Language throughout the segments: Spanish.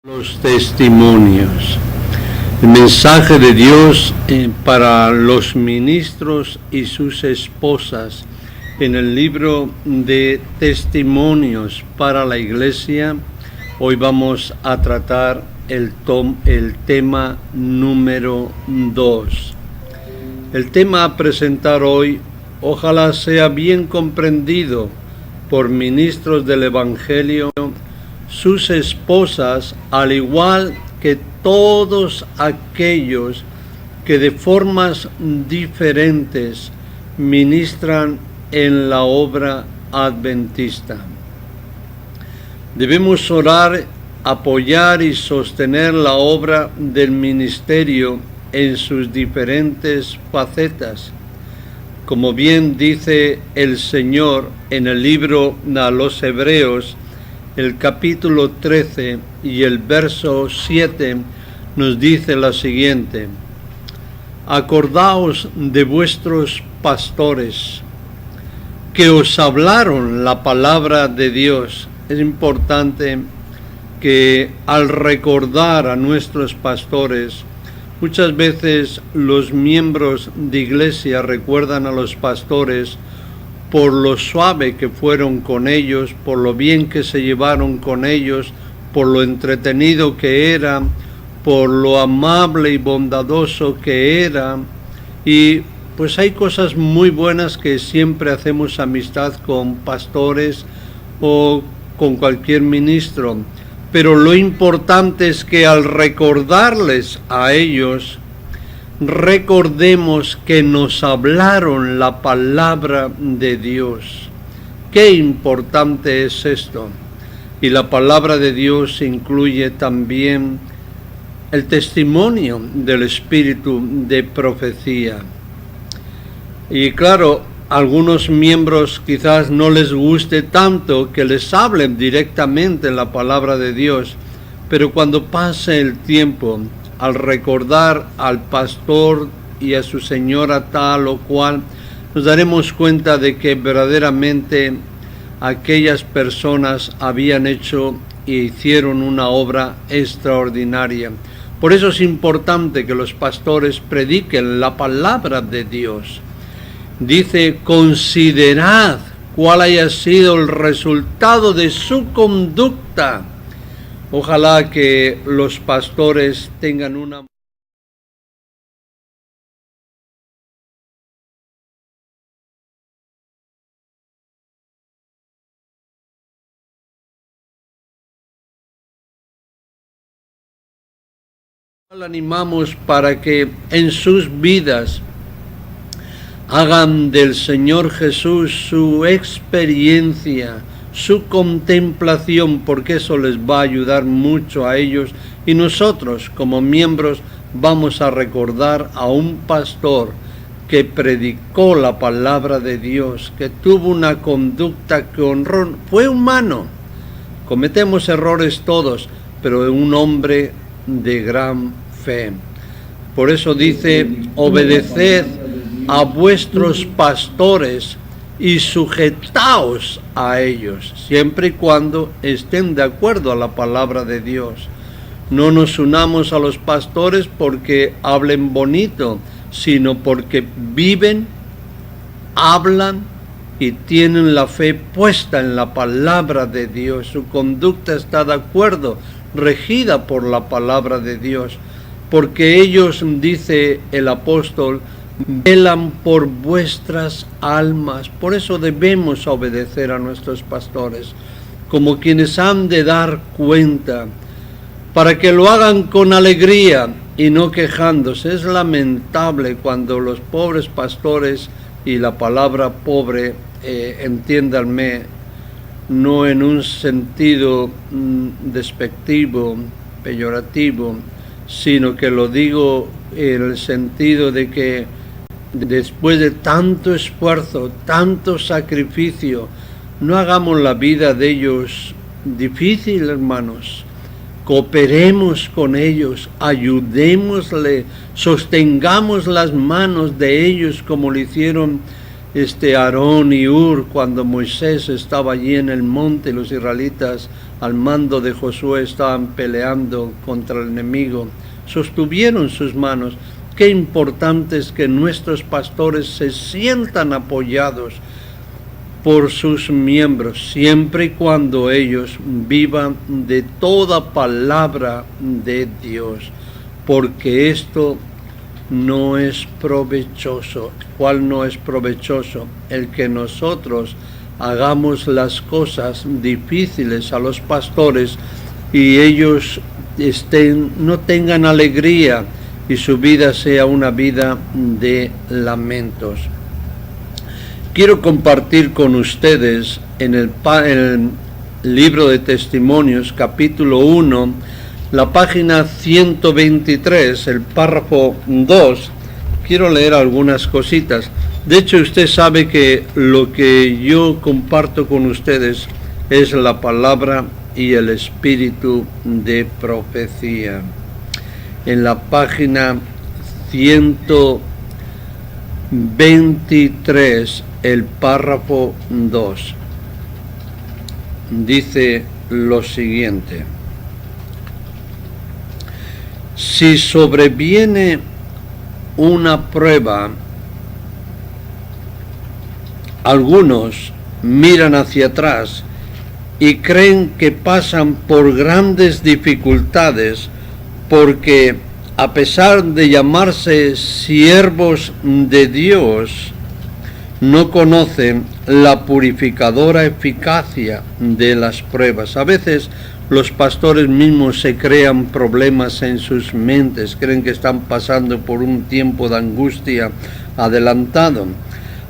Los testimonios. El mensaje de Dios para los ministros y sus esposas en el libro de Testimonios para la Iglesia. Hoy vamos a tratar el tema número 2. El tema a presentar hoy ojalá sea bien comprendido por ministros del Evangelio, sus esposas, al igual que todos aquellos que de formas diferentes ministran en la obra adventista. Debemos orar, apoyar y sostener la obra del ministerio en sus diferentes facetas. Como bien dice el Señor en el libro a los Hebreos, el capítulo 13 y el verso 7 nos dice la siguiente: acordaos de vuestros pastores que os hablaron la palabra de Dios. Es importante que al recordar a nuestros pastores, muchas veces los miembros de iglesia recuerdan a los pastores por lo suave que fueron con ellos, por lo bien que se llevaron con ellos, por lo entretenido que era, por lo amable y bondadoso que era. Y pues hay cosas muy buenas que siempre hacemos amistad con pastores o con cualquier ministro. Pero lo importante es que al recordarles a ellos, recordemos que nos hablaron la palabra de Dios. Qué importante es esto. Y la palabra de Dios incluye también el testimonio del espíritu de profecía. Y claro, a algunos miembros quizás no les guste tanto que les hablen directamente la palabra de Dios, pero cuando pase el tiempo, al recordar al pastor y a su señora tal o cual, nos daremos cuenta de que verdaderamente aquellas personas habían hecho e hicieron una obra extraordinaria. Por eso es importante que los pastores prediquen la palabra de Dios. Dice: considerad cuál haya sido el resultado de su conducta. Ojalá que los pastores tengan una animamos para que en sus vidas hagan del Señor Jesús su experiencia, su contemplación, porque eso les va a ayudar mucho a ellos. Y nosotros, como miembros, vamos a recordar a un pastor que predicó la palabra de Dios, que tuvo una conducta que honró, fue humano. Cometemos errores todos, pero un hombre de gran fe. Por eso dice: obedeced a vuestros pastores y sujetaos a ellos, siempre y cuando estén de acuerdo a la palabra de Dios. No nos unamos a los pastores porque hablen bonito, sino porque viven, hablan y tienen la fe puesta en la palabra de Dios. Su conducta está de acuerdo, regida por la palabra de Dios, porque ellos, dice el apóstol, velan por vuestras almas. Por eso debemos obedecer a nuestros pastores, como quienes han de dar cuenta, para que lo hagan con alegría y no quejándose. Es lamentable cuando los pobres pastores, y la palabra pobre, entiéndanme, no en un sentido despectivo, peyorativo, sino que lo digo en el sentido de que después de tanto esfuerzo, tanto sacrificio, no hagamos la vida de ellos difícil, hermanos. Cooperemos con ellos, ayudémosle, sostengamos las manos de ellos como lo hicieron Aarón y Hur, cuando Moisés estaba allí en el monte y los israelitas al mando de Josué estaban peleando contra el enemigo, sostuvieron sus manos. Qué importante es que nuestros pastores se sientan apoyados por sus miembros, siempre y cuando ellos vivan de toda palabra de Dios, porque esto no es provechoso. ¿Cuál no es provechoso? El que nosotros hagamos las cosas difíciles a los pastores y ellos no tengan alegría y su vida sea una vida de lamentos. Quiero compartir con ustedes en el libro de Testimonios, capítulo 1, la página 123, el párrafo 2, quiero leer algunas cositas. De hecho, usted sabe que lo que yo comparto con ustedes es la palabra y el espíritu de profecía. En la página 123, el párrafo 2, dice lo siguiente: si sobreviene una prueba, algunos miran hacia atrás y creen que pasan por grandes dificultades porque, a pesar de llamarse siervos de Dios, no conocen la purificadora eficacia de las pruebas. A veces los pastores mismos se crean problemas en sus mentes, creen que están pasando por un tiempo de angustia adelantado.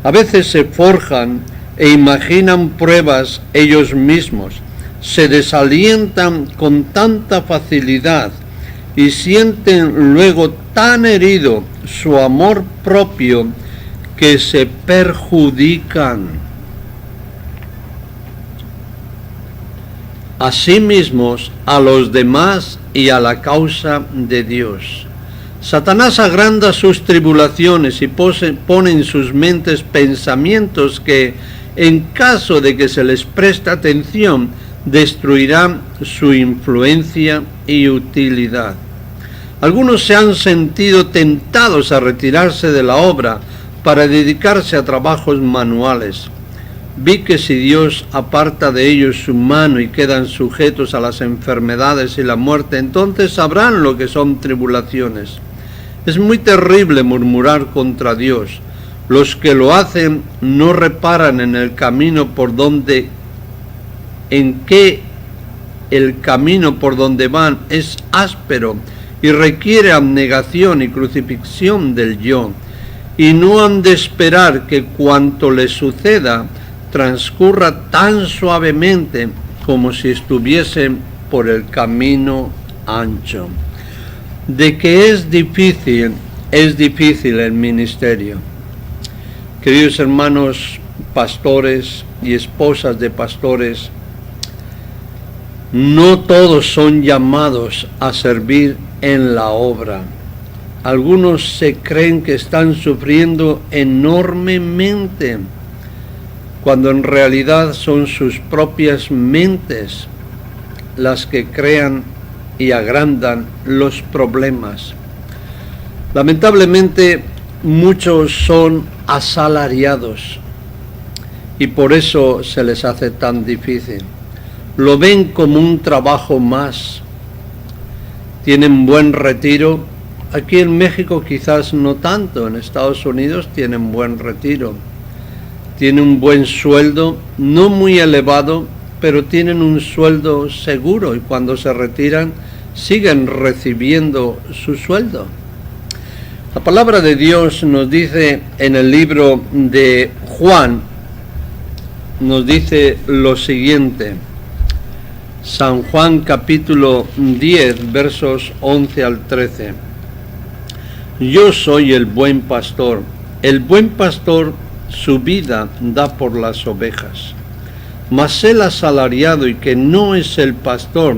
A veces se forjan e imaginan pruebas ellos mismos, se desalientan con tanta facilidad y sienten luego tan herido su amor propio que se perjudican a sí mismos, a los demás y a la causa de Dios. Satanás agranda sus tribulaciones y pone en sus mentes pensamientos que, en caso de que se les preste atención, destruirán su influencia y utilidad. Algunos se han sentido tentados a retirarse de la obra para dedicarse a trabajos manuales. Vi que si Dios aparta de ellos su mano y quedan sujetos a las enfermedades y la muerte, entonces sabrán lo que son tribulaciones. Es muy terrible murmurar contra Dios. Los que lo hacen no reparan en el camino el camino por donde van es áspero y requiere abnegación y crucifixión del yo, y no han de esperar que cuanto les suceda transcurra tan suavemente como si estuviesen por el camino ancho. De que es difícil el ministerio. Queridos hermanos pastores y esposas de pastores, no todos son llamados a servir en la obra. Algunos se creen que están sufriendo enormemente, cuando en realidad son sus propias mentes las que crean y agrandan los problemas. Lamentablemente, muchos son asalariados y por eso se les hace tan difícil. Lo ven como un trabajo más. Tienen buen retiro. Aquí en México quizás no tanto, en Estados Unidos tienen buen retiro. Tienen un buen sueldo, no muy elevado, pero tienen un sueldo seguro y cuando se retiran siguen recibiendo su sueldo. La palabra de Dios nos dice en el libro de Juan, nos dice lo siguiente. San Juan capítulo 10, versos 11 al 13. Yo soy el buen pastor. El buen pastor su vida da por las ovejas. Mas el asalariado y que no es el pastor,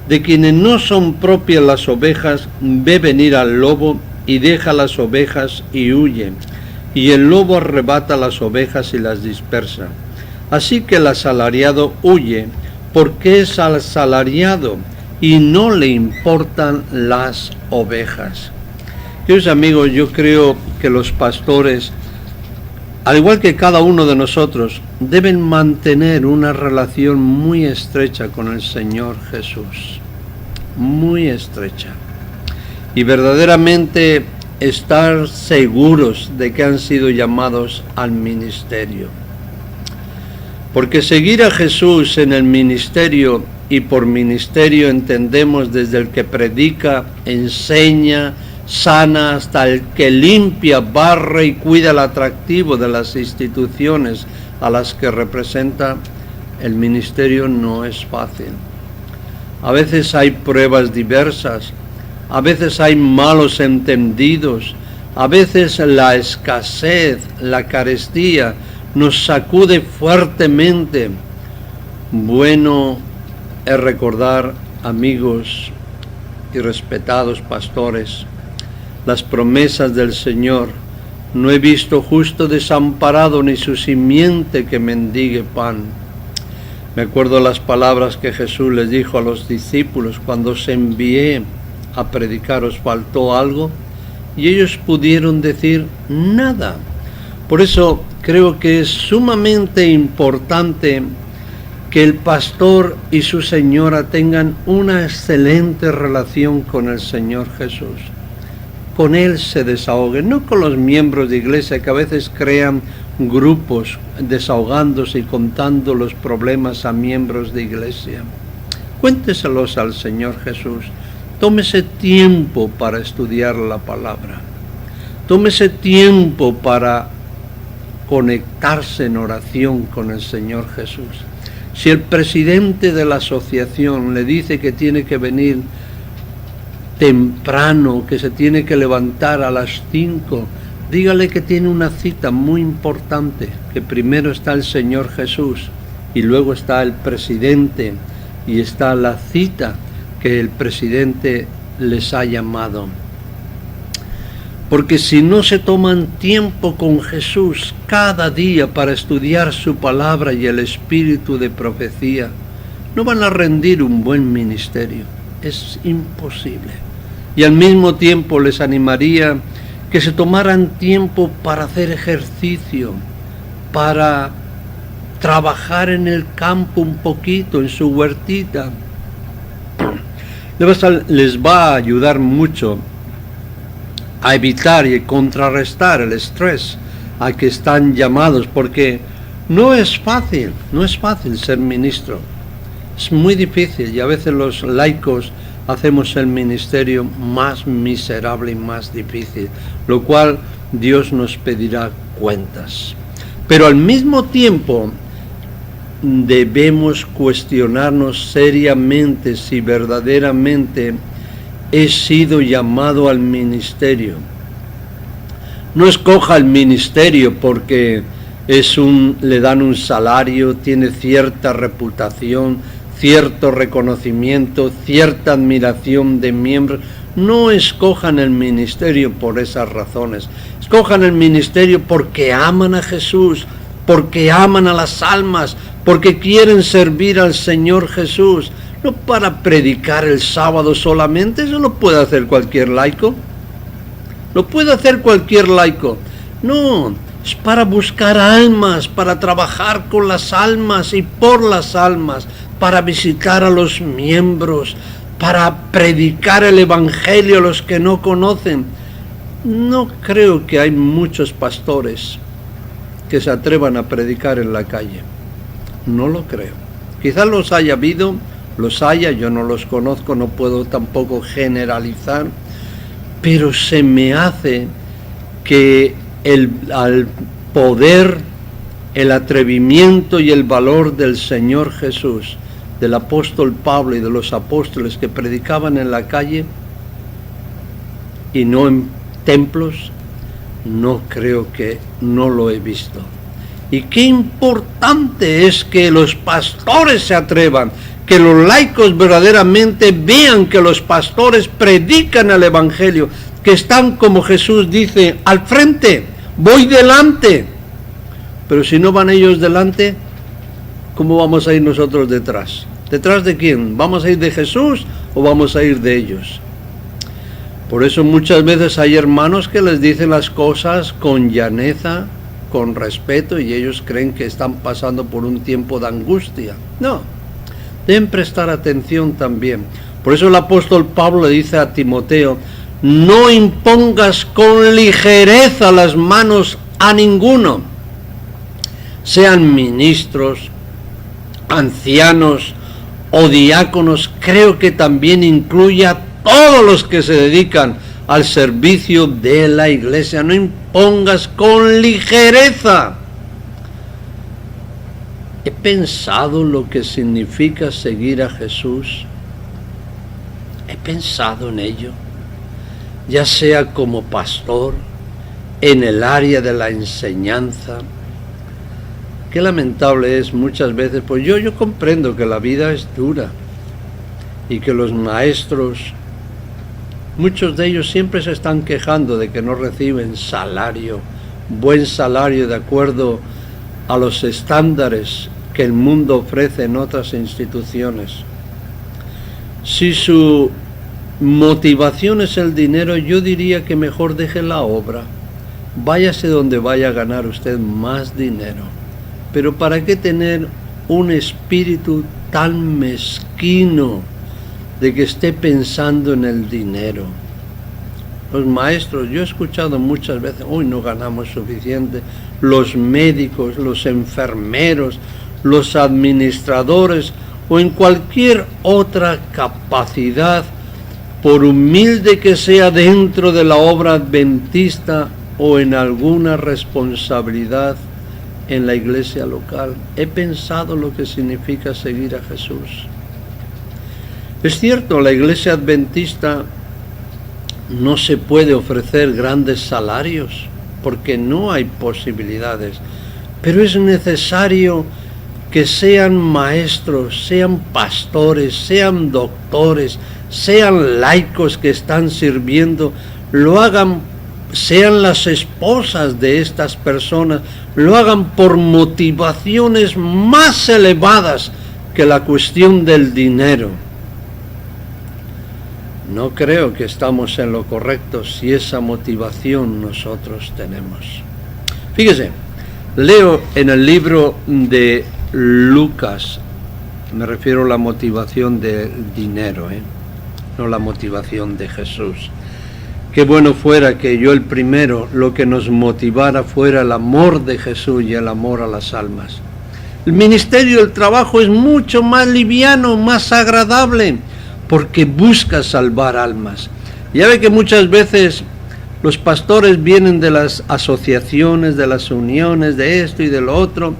de quienes no son propias las ovejas, ve venir al lobo y deja las ovejas y huye. y el lobo arrebata las ovejas y las dispersa. Así que el asalariado huye porque es asalariado y no le importan las ovejas. Queridos amigos, yo creo que los pastores, al igual que cada uno de nosotros, deben mantener una relación muy estrecha con el Señor Jesús. Muy estrecha. Y verdaderamente estar seguros de que han sido llamados al ministerio. Porque seguir a Jesús en el ministerio, y por ministerio entendemos desde el que predica, enseña, sana, hasta el que limpia, barre y cuida el atractivo de las instituciones a las que representa, el ministerio no es fácil. A veces hay pruebas diversas, a veces hay malos entendidos, a veces la escasez, la carestía nos sacude fuertemente. Bueno es recordar, amigos y respetados pastores, las promesas del Señor. No he visto justo desamparado ni su simiente que mendigue pan. Me acuerdo las palabras que Jesús les dijo a los discípulos cuando os envié a predicar, ¿os faltó algo? Y ellos pudieron decir nada. Por eso creo que es sumamente importante que el pastor y su señora tengan una excelente relación con el Señor Jesús. Con Él se desahoguen, no con los miembros de iglesia que a veces crean grupos desahogándose y contando los problemas a miembros de iglesia. Cuénteselos al Señor Jesús. Tómese tiempo para estudiar la palabra. Tómese tiempo para conectarse en oración con el Señor Jesús. Si el presidente de la asociación le dice que tiene que venir temprano, que se tiene que levantar a las 5, dígale que tiene una cita muy importante, que primero está el Señor Jesús y luego está el presidente y está la cita que el presidente les ha llamado. Porque si no se toman tiempo con Jesús cada día para estudiar su palabra y el espíritu de profecía, no van a rendir un buen ministerio. Es imposible. Y al mismo tiempo les animaría que se tomaran tiempo para hacer ejercicio, para trabajar en el campo un poquito, en su huertita. Les va a ayudar mucho a evitar y contrarrestar el estrés a que están llamados, porque no es fácil ser ministro. Es muy difícil y a veces los laicos hacemos el ministerio más miserable y más difícil, lo cual Dios nos pedirá cuentas. Pero al mismo tiempo debemos cuestionarnos seriamente si verdaderamente he sido llamado al ministerio. No escoja el ministerio porque le dan un salario, tiene cierta reputación, cierto reconocimiento, cierta admiración de miembros. No escojan el ministerio por esas razones. Escojan el ministerio porque aman a Jesús, porque aman a las almas, porque quieren servir al Señor Jesús. No para predicar el sábado solamente, eso lo puede hacer cualquier laico. Lo puede hacer cualquier laico. No, es para buscar almas, para trabajar con las almas y por las almas, para visitar a los miembros, para predicar el evangelio a los que no conocen. No creo que hay muchos pastores que se atrevan a predicar en la calle. No lo creo. Quizás los haya habido, yo no los conozco, no puedo tampoco generalizar, pero se me hace que al poder, el atrevimiento y el valor del Señor Jesús, del apóstol Pablo y de los apóstoles que predicaban en la calle y no en templos, no creo que no lo he visto. Y qué importante es que los pastores se atrevan, que los laicos verdaderamente vean que los pastores predican el evangelio, que están, como Jesús dice, al frente, voy delante. Pero si no van ellos delante, ¿cómo vamos a ir nosotros detrás? ¿Detrás de quién? ¿Vamos a ir de Jesús o vamos a ir de ellos? Por eso muchas veces hay hermanos que les dicen las cosas con llaneza, con respeto, y ellos creen que están pasando por un tiempo de angustia. No, deben prestar atención también. Por eso el apóstol Pablo le dice a Timoteo, no impongas con ligereza las manos a ninguno, sean ministros, ancianos o diáconos. Creo que también incluye a todos los que se dedican al servicio de la iglesia. No impongas con ligereza. He pensado lo que significa seguir a Jesús. He pensado en ello, ya sea como pastor, en el área de la enseñanza. Qué lamentable es muchas veces, pues yo comprendo que la vida es dura y que los maestros, muchos de ellos siempre se están quejando de que no reciben salario, buen salario de acuerdo a los estándares que el mundo ofrece en otras instituciones. Si su motivación es el dinero, yo diría que mejor deje la obra. Váyase donde vaya a ganar usted más dinero. Pero ¿para qué tener un espíritu tan mezquino de que esté pensando en el dinero? Los maestros, yo he escuchado muchas veces, hoy no ganamos suficiente. Los médicos, los enfermeros, los administradores o en cualquier otra capacidad, por humilde que sea dentro de la obra adventista o en alguna responsabilidad en la iglesia local, he pensado lo que significa seguir a Jesús. Es cierto, la iglesia adventista no se puede ofrecer grandes salarios porque no hay posibilidades, pero es necesario que sean maestros, sean pastores, sean doctores, sean laicos que están sirviendo, lo hagan, sean las esposas de estas personas, lo hagan por motivaciones más elevadas que la cuestión del dinero. No creo que estamos en lo correcto si esa motivación nosotros tenemos. Fíjese, leo en el libro de Lucas, me refiero a la motivación del dinero, no la motivación de Jesús. Qué bueno fuera que yo el primero, lo que nos motivara fuera el amor de Jesús y el amor a las almas. El ministerio, el trabajo es mucho más liviano, más agradable, porque busca salvar almas. Ya ve que muchas veces los pastores vienen de las asociaciones, de las uniones, de esto y de lo otro,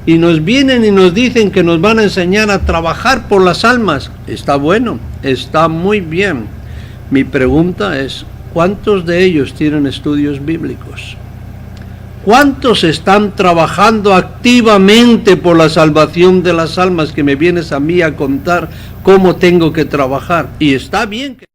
y nos vienen y nos dicen que nos van a enseñar a trabajar por las almas. Está bueno, está muy bien. Mi pregunta es, ¿cuántos de ellos tienen estudios bíblicos? ¿Cuántos están trabajando activamente por la salvación de las almas, que me vienes a mí a contar cómo tengo que trabajar? Y está bien que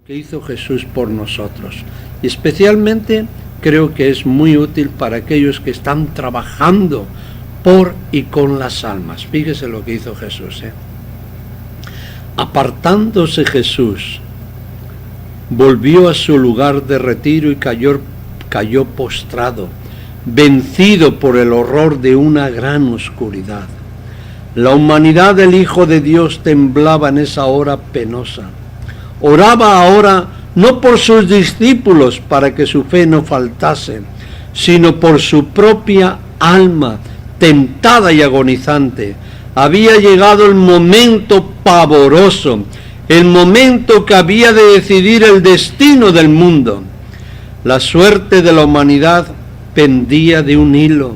que hizo Jesús por nosotros. Y especialmente creo que es muy útil para aquellos que están trabajando por y con las almas. Fíjese lo que hizo Jesús. Apartándose Jesús, volvió a su lugar de retiro y cayó postrado, vencido por el horror de una gran oscuridad. La humanidad del Hijo de Dios temblaba en esa hora penosa. Oraba ahora no por sus discípulos para que su fe no faltase, sino por su propia alma, tentada y agonizante. Había llegado el momento pavoroso, el momento que había de decidir el destino del mundo. La suerte de la humanidad pendía de un hilo.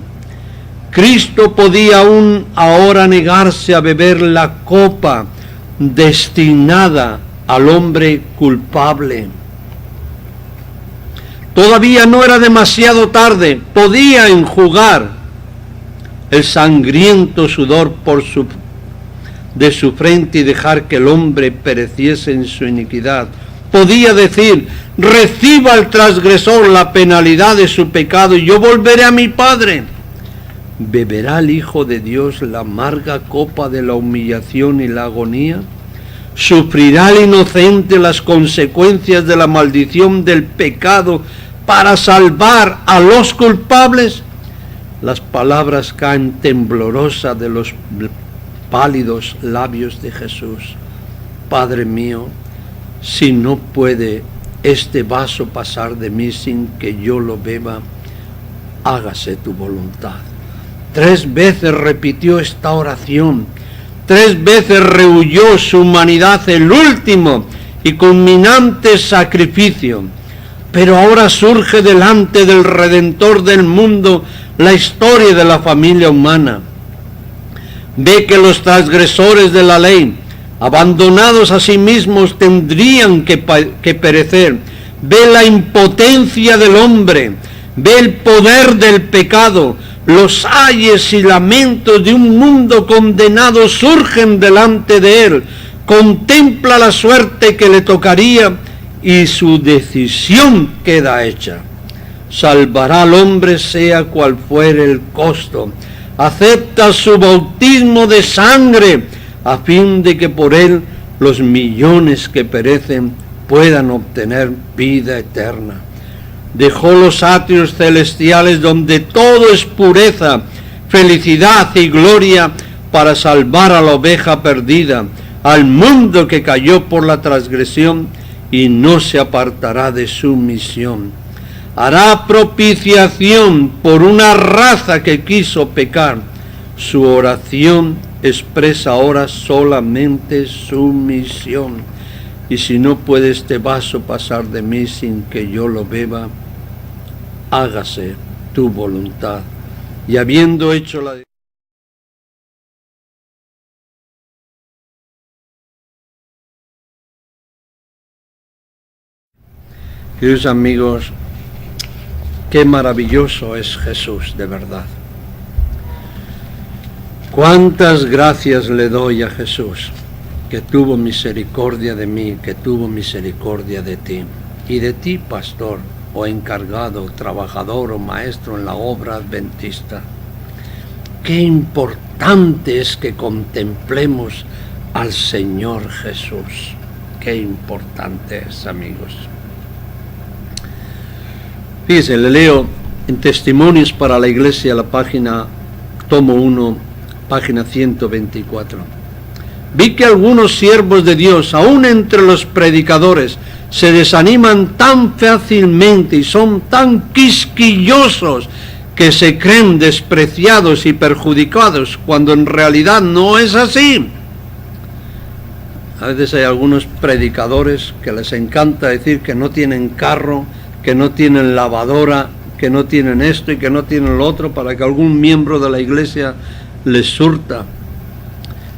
Cristo podía aún ahora negarse a beber la copa destinada al hombre culpable. Todavía no era demasiado tarde, podía enjugar el sangriento sudor de su frente y dejar que el hombre pereciese en su iniquidad. Podía decir: reciba el transgresor la penalidad de su pecado y yo volveré a mi Padre. ¿Beberá el Hijo de Dios la amarga copa de la humillación y la agonía? ¿Sufrirá el inocente las consecuencias de la maldición del pecado para salvar a los culpables? Las palabras caen temblorosas de los pálidos labios de Jesús. Padre mío, si no puede este vaso pasar de mí sin que yo lo beba, hágase tu voluntad. 3 veces repitió esta oración. 3 veces rehuyó su humanidad el último y culminante sacrificio. Pero ahora surge delante del Redentor del mundo la historia de la familia humana. Ve que los transgresores de la ley, abandonados a sí mismos, tendrían que perecer. Ve la impotencia del hombre, ve el poder del pecado. Los ayes y lamentos de un mundo condenado surgen delante de él. Contempla la suerte que le tocaría y su decisión queda hecha. Salvará al hombre sea cual fuere el costo. Acepta su bautismo de sangre a fin de que por él los millones que perecen puedan obtener vida eterna. Dejó los atrios celestiales donde todo es pureza, felicidad y gloria para salvar a la oveja perdida, al mundo que cayó por la transgresión y no se apartará de su misión. Hará propiciación por una raza que quiso pecar. Su oración expresa ahora solamente su misión. Y si no puede este vaso pasar de mí sin que yo lo beba, hágase tu voluntad. Y habiendo hecho la... Queridos amigos, qué maravilloso es Jesús, de verdad. Cuántas gracias le doy a Jesús, que tuvo misericordia de mí, que tuvo misericordia de ti. Y de ti, pastor, o encargado, trabajador o maestro en la obra adventista. Qué importante es que contemplemos al Señor Jesús. Qué importante es, amigos. Fíjese, le leo en Testimonios para la Iglesia, la página, tomo 1, página 124. Vi que algunos siervos de Dios, aún entre los predicadores, se desaniman tan fácilmente y son tan quisquillosos que se creen despreciados y perjudicados, cuando en realidad no es así. A veces hay algunos predicadores que les encanta decir que no tienen carro, que no tienen lavadora, que no tienen esto y que no tienen lo otro, para que algún miembro de la iglesia les surta.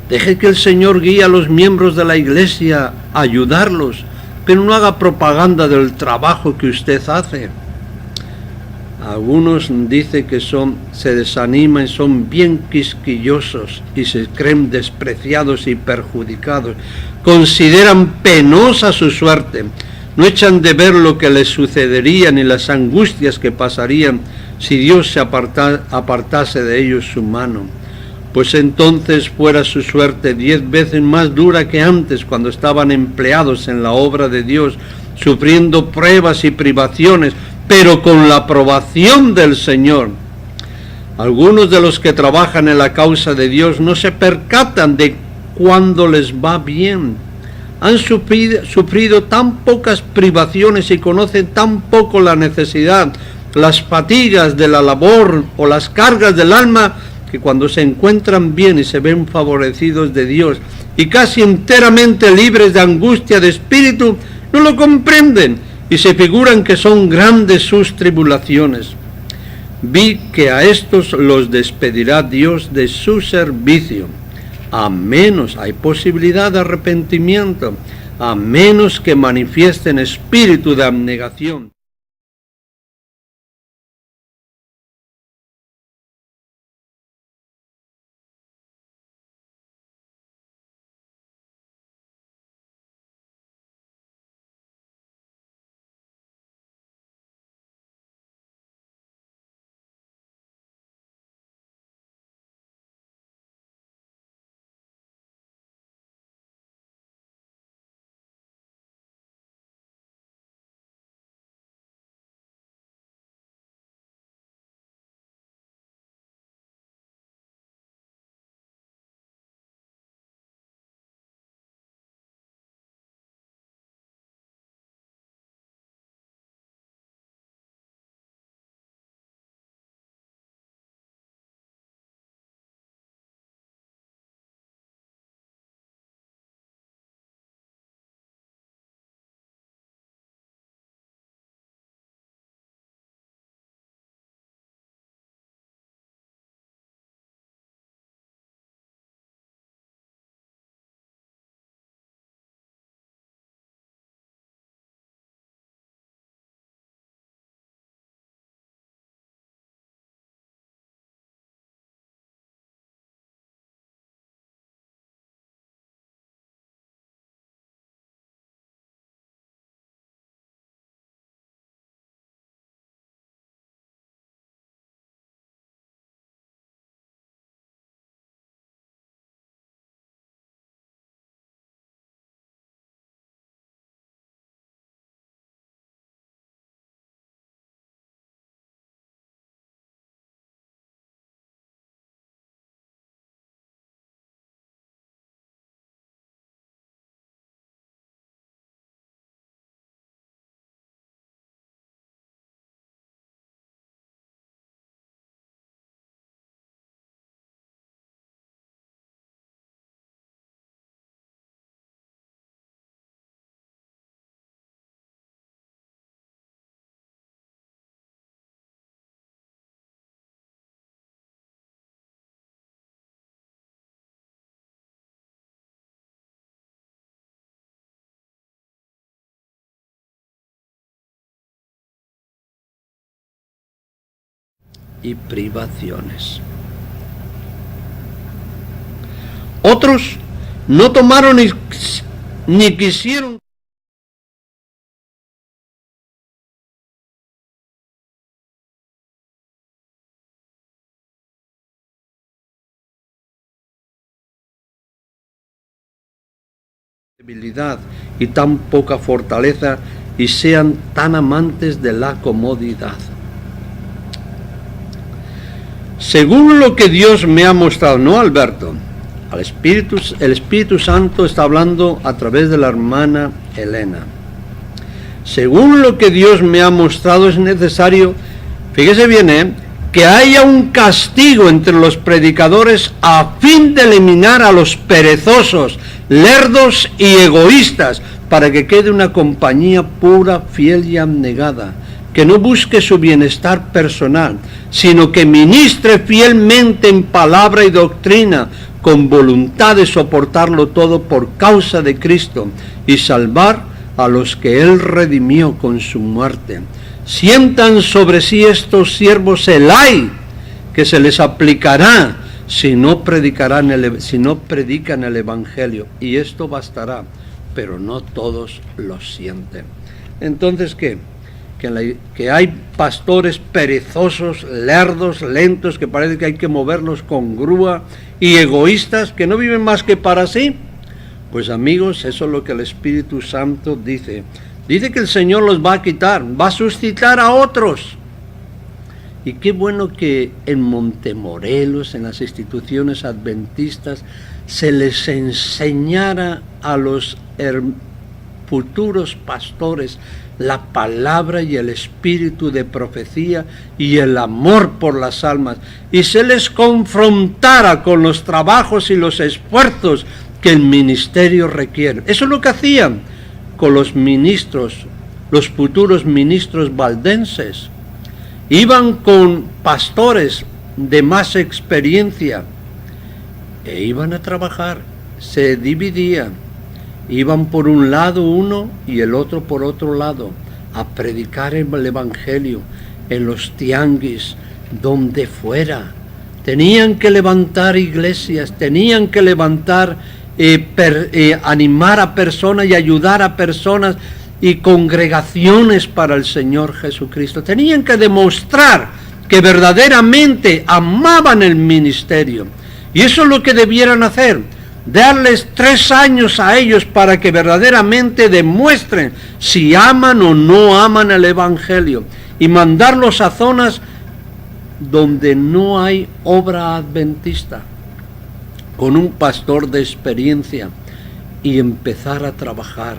Deje que el Señor guíe a los miembros de la iglesia a ayudarlos, pero no haga propaganda del trabajo que usted hace. Algunos dicen que se desaniman, son bien quisquillosos y se creen despreciados y perjudicados. Consideran penosa su suerte. no echan de ver lo que les sucedería ni las angustias que pasarían si Dios se apartase de ellos su mano. Pues entonces fuera su suerte 10 veces más dura que antes, cuando estaban empleados en la obra de Dios, sufriendo pruebas y privaciones, pero con la aprobación del Señor. Algunos de los que trabajan en la causa de Dios no se percatan de cuando les va bien. Han sufrido tan pocas privaciones y conocen tan poco la necesidad, las fatigas de la labor o las cargas del alma, que cuando se encuentran bien y se ven favorecidos de Dios y casi enteramente libres de angustia de espíritu, no lo comprenden y se figuran que son grandes sus tribulaciones. Vi que a estos los despedirá Dios de su servicio, a menos hay posibilidad de arrepentimiento, a menos que manifiesten espíritu de abnegación. Y privaciones. Otros no tomaron ni quisieron debilidad y tan poca fortaleza y sean tan amantes de la comodidad. Según lo que Dios me ha mostrado, no Alberto, el Espíritu Santo está hablando a través de la hermana Elena. Según lo que Dios me ha mostrado, es necesario, fíjese bien, que haya un castigo entre los predicadores a fin de eliminar a los perezosos, lerdos y egoístas, para que quede una compañía pura, fiel y abnegada, que no busque su bienestar personal, sino que ministre fielmente en palabra y doctrina, con voluntad de soportarlo todo por causa de Cristo y salvar a los que Él redimió con su muerte. Sientan sobre sí estos siervos el ay que se les aplicará si no predican el Evangelio, y esto bastará, pero no todos lo sienten. Entonces, ¿qué? Que hay pastores perezosos, lerdos, lentos, que parece que hay que moverlos con grúa, y egoístas, que no viven más que para sí. Pues amigos, eso es lo que el Espíritu Santo dice. Dice que el Señor los va a quitar, va a suscitar a otros. Y qué bueno que en Montemorelos, en las instituciones adventistas, se les enseñara a los futuros pastores la palabra y el espíritu de profecía y el amor por las almas, y se les confrontara con los trabajos y los esfuerzos que el ministerio requiere. Eso es lo que hacían con los ministros, los futuros ministros valdenses. Iban con pastores de más experiencia e iban a trabajar, se dividían, iban por un lado uno y el otro por otro lado, a predicar el Evangelio en los tianguis, donde fuera. Tenían que levantar iglesias, tenían que levantar, animar a personas y ayudar a personas y congregaciones para el Señor Jesucristo. Tenían que demostrar que verdaderamente amaban el ministerio. Y eso es lo que debieran hacer. Darles 3 años a ellos para que verdaderamente demuestren si aman o no aman el Evangelio. Y mandarlos a zonas donde no hay obra adventista, con un pastor de experiencia, y empezar a trabajar,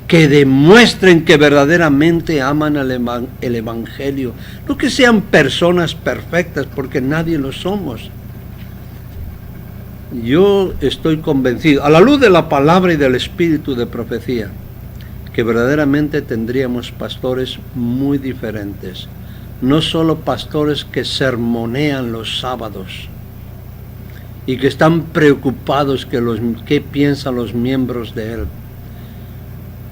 que demuestren que verdaderamente aman el Evangelio, no que sean personas perfectas, porque nadie lo somos. Yo estoy convencido, a la luz de la palabra y del espíritu de profecía, que verdaderamente tendríamos pastores muy diferentes, no solo pastores que sermonean los sábados y que están preocupados qué piensan los miembros de él,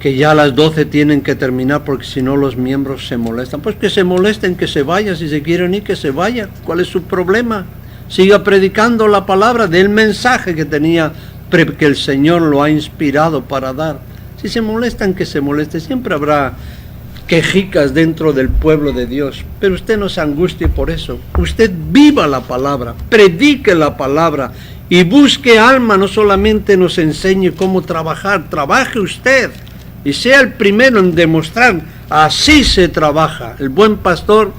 que ya a las 12 tienen que terminar porque si no los miembros se molestan. Pues que se molesten, que se vayan, si se quieren ir, que se vayan. ¿Cuál es su problema? Siga predicando la palabra del mensaje que el Señor lo ha inspirado para dar. Si se molestan, que se molesten. Siempre habrá quejicas dentro del pueblo de Dios, pero usted no se angustie por eso. Usted viva la palabra, predique la palabra y busque alma, no solamente nos enseñe cómo trabajar, trabaje usted y sea el primero en demostrar, así se trabaja. El buen pastor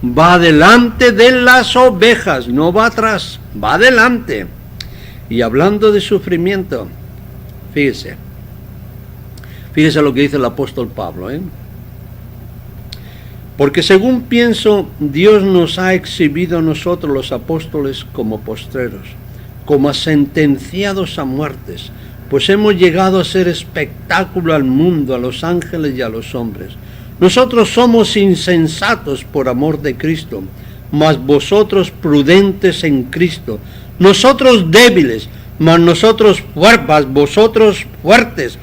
va delante de las ovejas, no va atrás, va adelante. Y hablando de sufrimiento, fíjese lo que dice el apóstol Pablo, Porque según pienso, Dios nos ha exhibido a nosotros los apóstoles como postreros, como sentenciados a muertes, pues hemos llegado a ser espectáculo al mundo, a los ángeles y a los hombres. Nosotros somos insensatos por amor de Cristo, mas vosotros prudentes en Cristo. Nosotros débiles, mas vosotros fuertes.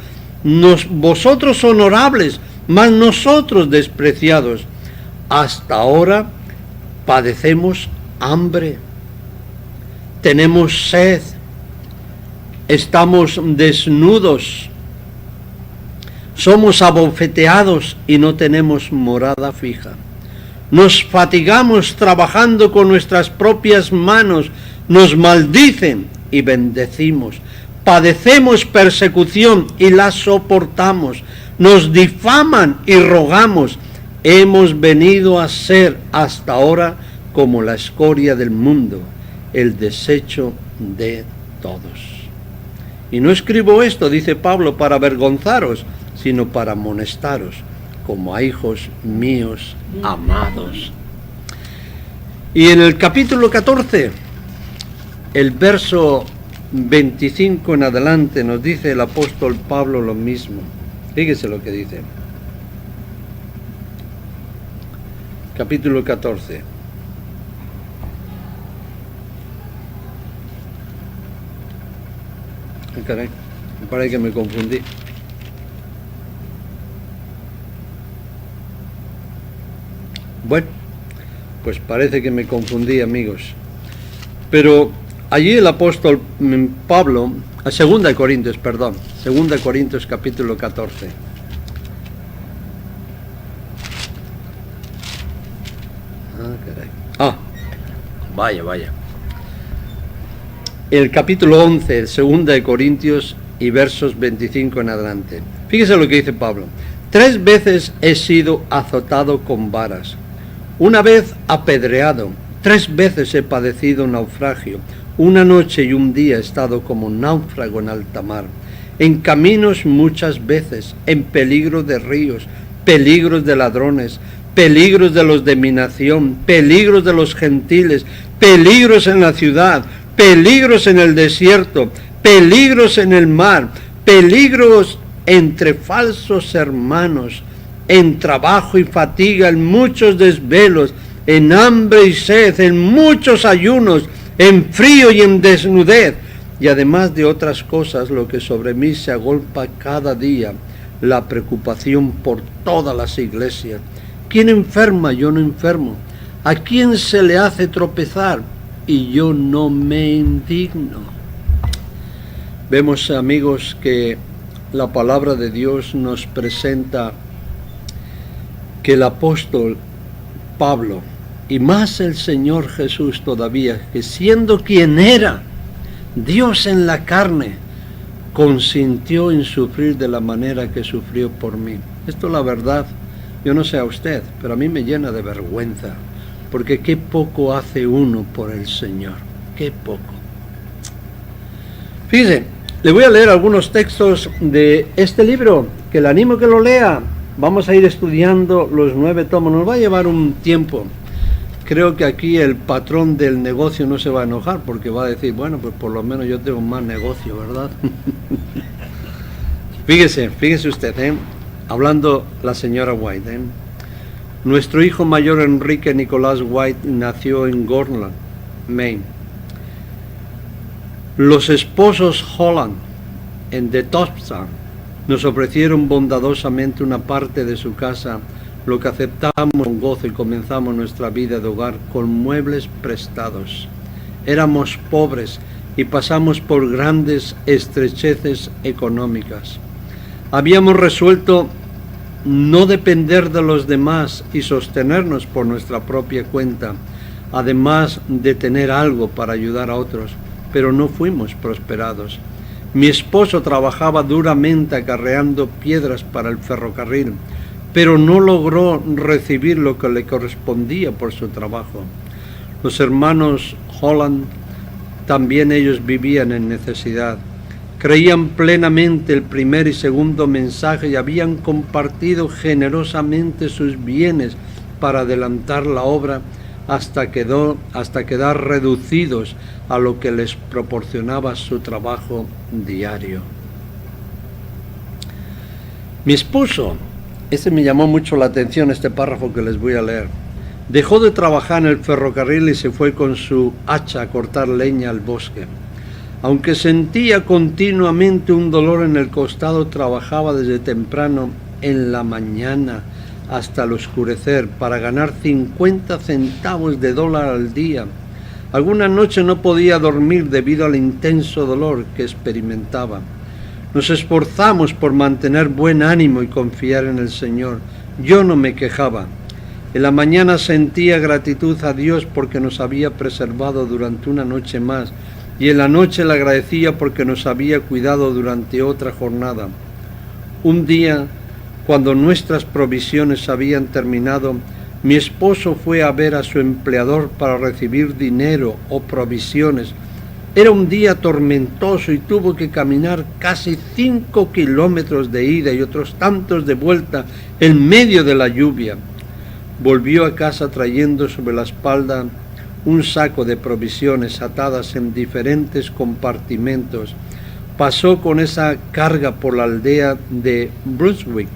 Vosotros honorables, mas nosotros despreciados. Hasta ahora padecemos hambre, tenemos sed, estamos desnudos, somos abofeteados y no tenemos morada fija. Nos fatigamos trabajando con nuestras propias manos, nos maldicen y bendecimos. Padecemos persecución y la soportamos, nos difaman y rogamos. Hemos venido a ser hasta ahora como la escoria del mundo, el desecho de todos. Y no escribo esto, dice Pablo, para avergonzaros, sino para amonestaros, como a hijos míos amados. Y en el capítulo 14, el verso 25 en adelante, nos dice el apóstol Pablo lo mismo. Fíjese lo que dice. Capítulo 14. Caray, me parece que me confundí. Bueno, pues parece que me confundí, amigos. Pero allí el apóstol Pablo, 2 Corintios capítulo 14. caray. Vaya. El capítulo 11, 2 de Corintios y versos 25 en adelante. Fíjese lo que dice Pablo. 3 veces he sido azotado con varas, una vez apedreado, 3 veces he padecido naufragio, una noche y un día he estado como náufrago en alta mar, en caminos muchas veces, en peligro de ríos, peligros de ladrones, peligros de los de mi nación, peligros de los gentiles, peligros en la ciudad, peligros en el desierto, peligros en el mar, peligros entre falsos hermanos, en trabajo y fatiga, en muchos desvelos, en hambre y sed, en muchos ayunos, en frío y en desnudez, y además de otras cosas, lo que sobre mí se agolpa cada día, la preocupación por todas las iglesias. ¿Quién enferma? Yo no enfermo. ¿A quién se le hace tropezar? Y yo no me indigno. Vemos, amigos, que la palabra de Dios nos presenta que el apóstol Pablo, y más el Señor Jesús todavía, que siendo quien era, Dios en la carne, consintió en sufrir de la manera que sufrió por mí. Esto, la verdad, yo no sé a usted, pero a mí me llena de vergüenza, porque qué poco hace uno por el Señor, qué poco. Fíjese, le voy a leer algunos textos de este libro, que le animo que lo lea. Vamos a ir estudiando los 9 tomos, nos va a llevar un tiempo. Creo que aquí el patrón del negocio no se va a enojar, porque va a decir, bueno, pues por lo menos yo tengo más negocio, ¿verdad? Fíjese usted, hablando la señora White, Nuestro hijo mayor Enrique Nicolás White nació en Gorland, Maine. Los esposos Holland, en The Thompson, nos ofrecieron bondadosamente una parte de su casa, lo que aceptamos con gozo, y comenzamos nuestra vida de hogar con muebles prestados. Éramos pobres y pasamos por grandes estrecheces económicas. Habíamos resuelto no depender de los demás y sostenernos por nuestra propia cuenta, además de tener algo para ayudar a otros, pero no fuimos prosperados. Mi esposo trabajaba duramente acarreando piedras para el ferrocarril, pero no logró recibir lo que le correspondía por su trabajo. Los hermanos Holland, también ellos vivían en necesidad. Creían plenamente el primer y segundo mensaje y habían compartido generosamente sus bienes para adelantar la obra hasta quedar reducidos a lo que les proporcionaba su trabajo diario. Mi esposo, me llamó mucho la atención este párrafo que les voy a leer. Dejó de trabajar en el ferrocarril y se fue con su hacha a cortar leña al bosque. Aunque sentía continuamente un dolor en el costado, trabajaba desde temprano en la mañana hasta el oscurecer para ganar 50 centavos de dólar al día. Algunas noches no podía dormir debido al intenso dolor que experimentaba. Nos esforzamos por mantener buen ánimo y confiar en el Señor. Yo no me quejaba. En la mañana sentía gratitud a Dios porque nos había preservado durante una noche más, y en la noche le agradecía porque nos había cuidado durante otra jornada. Un día, cuando nuestras provisiones habían terminado, mi esposo fue a ver a su empleador para recibir dinero o provisiones. Era un día tormentoso y tuvo que caminar casi 5 kilómetros de ida y otros tantos de vuelta en medio de la lluvia. Volvió a casa trayendo sobre la espalda un saco de provisiones atadas en diferentes compartimentos. Pasó con esa carga por la aldea de Brunswick,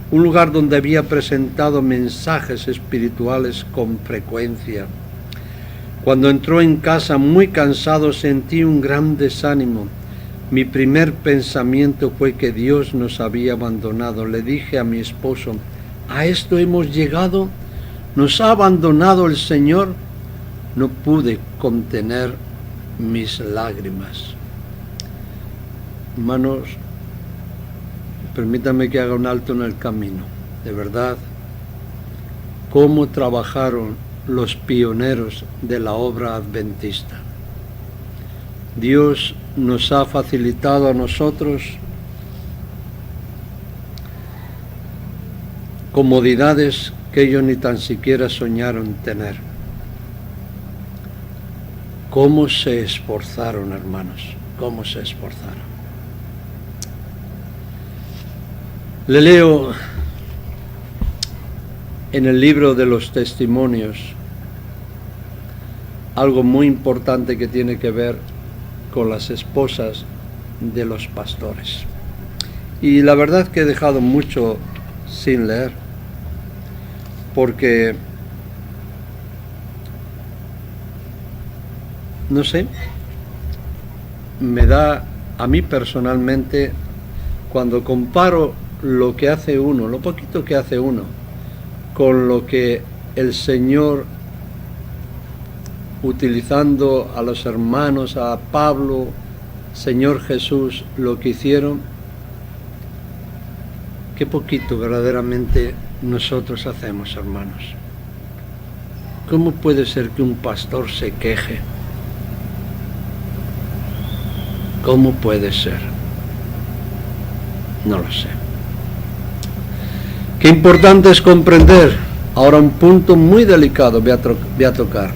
un lugar donde había presentado mensajes espirituales con frecuencia. Cuando entró en casa muy cansado, sentí un gran desánimo. Mi primer pensamiento fue que Dios nos había abandonado. Le dije a mi esposo, ¿a esto hemos llegado? ¿Nos ha abandonado el Señor? No pude contener mis lágrimas. Hermanos, permítanme que haga un alto en el camino. De verdad, cómo trabajaron los pioneros de la obra adventista. Dios nos ha facilitado a nosotros comodidades que ellos ni tan siquiera soñaron tener. ¿Cómo se esforzaron, hermanos? ¿Cómo se esforzaron? Le leo en el libro de los testimonios algo muy importante que tiene que ver con las esposas de los pastores. Y la verdad que he dejado mucho sin leer, porque no sé, me da a mí personalmente, cuando comparo lo que hace uno, lo poquito que hace uno, con lo que el Señor, utilizando a los hermanos, a Pablo, Señor Jesús, lo que hicieron, qué poquito verdaderamente nosotros hacemos, hermanos. ¿Cómo puede ser que un pastor se queje? ¿Cómo puede ser? No lo sé. Qué importante es comprender, ahora un punto muy delicado voy a tocar,